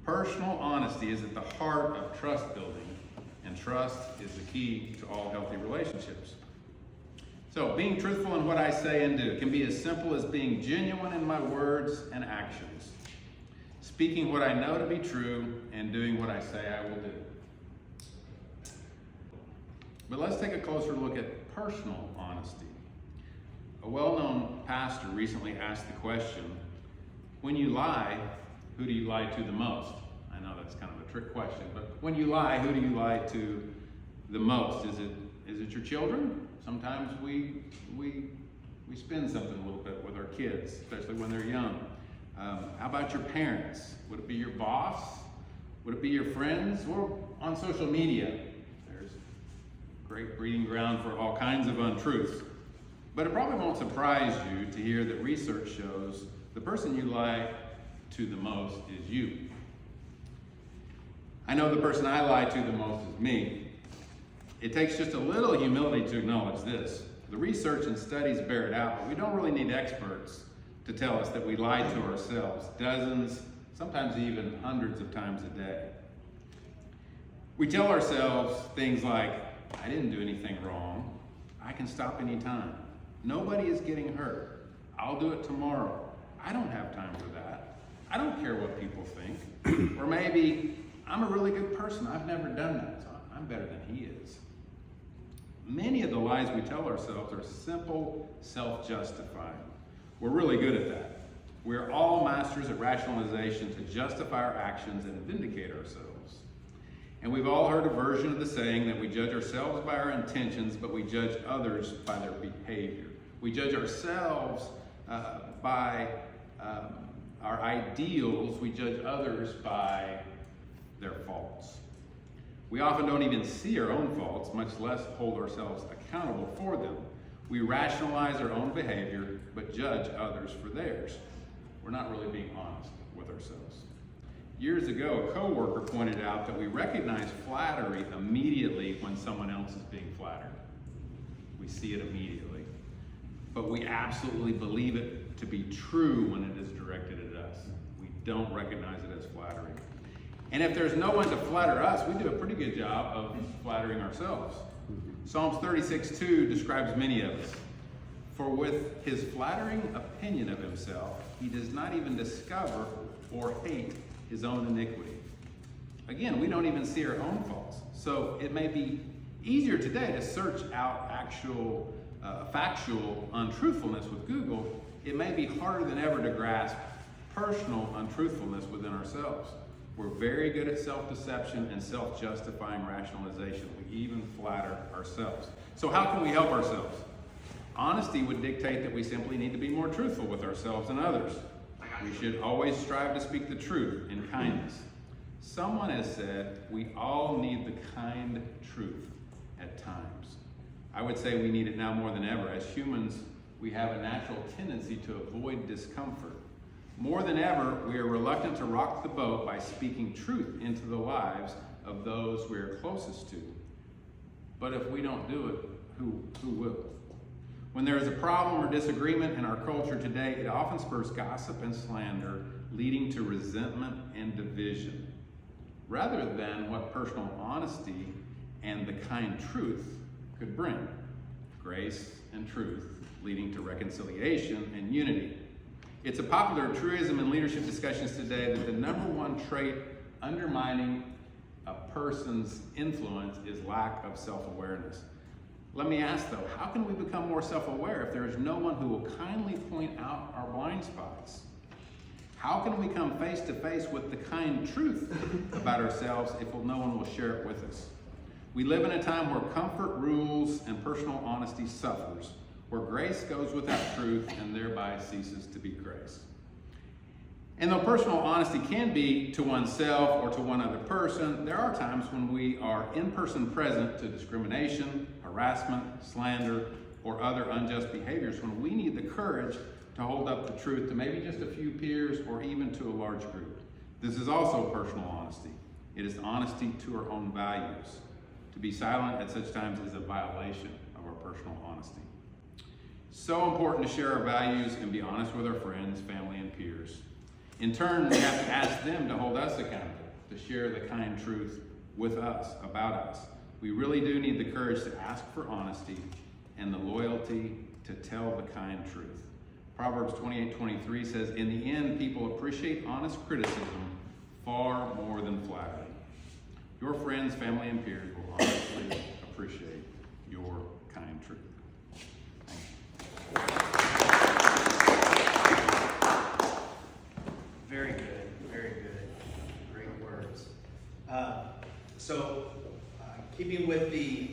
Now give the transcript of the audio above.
Personal honesty is at the heart of trust building, and trust is the key to all healthy relationships. So, being truthful in what I say and do can be as simple as being genuine in my words and actions, speaking what I know to be true, and doing what I say I will do. But let's take a closer look at personal honesty. A well-known pastor recently asked the question, when you lie, who do you lie to the most? I know that's kind of a trick question, but when you lie, who do you lie to the most? Is it your children? Sometimes we spin something a little bit with our kids, especially when they're young. How about your parents? Would it be your boss? Would it be your friends? Or on social media? There's great breeding ground for all kinds of untruths. But it probably won't surprise you to hear that research shows the person you lie to the most is you. I know the person I lie to the most is me. It takes just a little humility to acknowledge this. The research and studies bear it out, but we don't really need experts to tell us that we lie to ourselves dozens, sometimes even hundreds of times a day. We tell ourselves things like, I didn't do anything wrong. I can stop anytime. Nobody is getting hurt. I'll do it tomorrow. I don't have time for that. I don't care what people think. Or maybe, I'm a really good person. I've never done that, so I'm better than he is. Many of the lies we tell ourselves are simple, self-justifying. We're really good at that. We're all masters at rationalization to justify our actions and vindicate ourselves. And we've all heard a version of the saying that we judge ourselves by our intentions, but we judge others by their behavior. We judge ourselves by our ideals. We judge others by their faults. We often don't even see our own faults, much less hold ourselves accountable for them. We rationalize our own behavior, but judge others for theirs. We're not really being honest with ourselves. Years ago, a coworker pointed out that we recognize flattery immediately when someone else is being flattered. We see it immediately. But we absolutely believe it to be true when it is directed at us. We don't recognize it as flattery. And if there's no one to flatter us, we do a pretty good job of flattering ourselves. Psalms 36:2 describes many of us. For with his flattering opinion of himself, he does not even discover or hate his own iniquity. Again, we don't even see our own faults. So it may be easier today to search out actual factual untruthfulness with Google. It may be harder than ever to grasp personal untruthfulness within ourselves. We're very good at self-deception and self-justifying rationalization. We even flatter ourselves. So how can we help ourselves? Honesty would dictate that we simply need to be more truthful with ourselves and others. We should always strive to speak the truth in kindness. Someone has said we all need the kind truth at times. I would say we need it now more than ever. As humans, we have a natural tendency to avoid discomfort. More than ever, we are reluctant to rock the boat by speaking truth into the lives of those we are closest to. But if we don't do it, who will? When there is a problem or disagreement in our culture today, it often spurs gossip and slander, leading to resentment and division, rather than what personal honesty and the kind truth could bring: grace and truth, leading to reconciliation and unity. It's a popular truism in leadership discussions today that the number one trait undermining a person's influence is lack of self-awareness. Let me ask though, how can we become more self-aware if there is no one who will kindly point out our blind spots? How can we come face to face with the kind truth about ourselves if no one will share it with us? We live in a time where comfort rules and personal honesty suffers, where grace goes without truth and thereby ceases to be grace. And though personal honesty can be to oneself or to one other person, there are times when we are in-person present to discrimination, harassment, slander, or other unjust behaviors, when we need the courage to hold up the truth to maybe just a few peers or even to a large group. This is also personal honesty. It is honesty to our own values. To be silent at such times is a violation of our personal honesty. So important to share our values and be honest with our friends, family, and peers. In turn, we have to ask them to hold us accountable, to share the kind truth with us, about us. We really do need the courage to ask for honesty and the loyalty to tell the kind truth. Proverbs 28:23 says, in the end, people appreciate honest criticism far more than flattery. Your friends, family, and peers will honestly appreciate your kind truth. Thank you. Very good, very good. Great words. Keeping with the